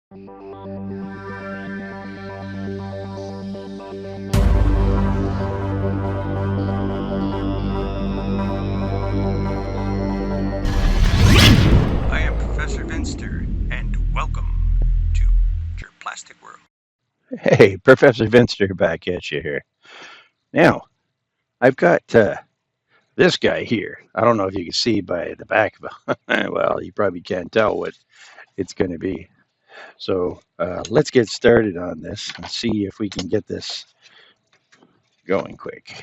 I am Professor Vinster, and welcome to Jurplastic World. Hey, Professor Vinster back at you here. Now, I've got this guy here. I don't know if you can see by the back of it. Well, you probably can't tell what it's going to be. So let's get started on this and see if we can get this going quick.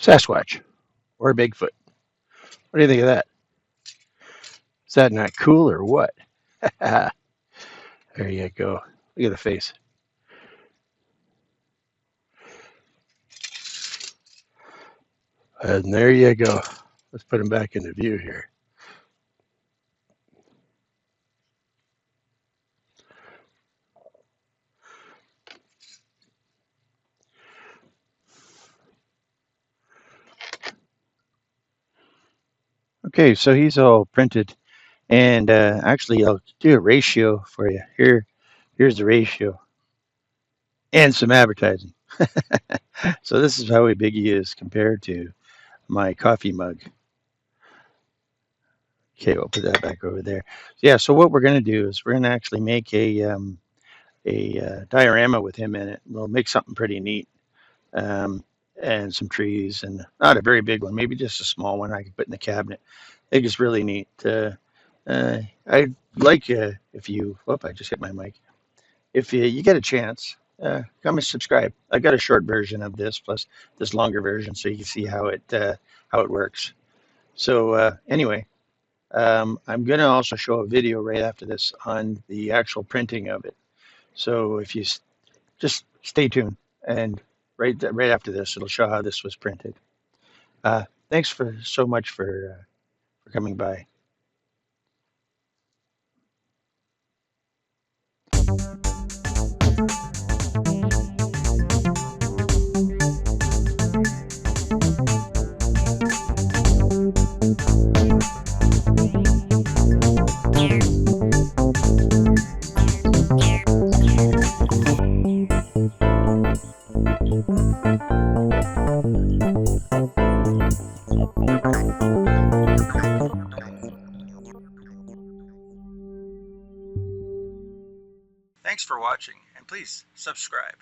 Sasquatch or Bigfoot. What do you think of that? Is that not cool or what? There you go. Look at the face. And there you go. Let's put him back into view here. Okay, so he's all printed. And actually, I'll do a ratio for you. Here's the ratio and some advertising. So this is how big he is compared to my coffee mug. Okay, we'll put that back over there. Yeah. So what we're going to do is we're going to actually make a diorama with him in it. We'll make something pretty neat, um, and some trees, and not a very big one. Maybe just a small one I can put in the cabinet. I think it's really neat. I'd like if you. Whoop! I just hit my mic. If you get a chance, come and subscribe. I got a short version of this plus this longer version, so you can see how it works. So anyway, I'm going to also show a video right after this on the actual printing of it. So if you just stay tuned, and right after this, it'll show how this was printed. Thanks for so much for coming by. Thanks for watching, and please subscribe.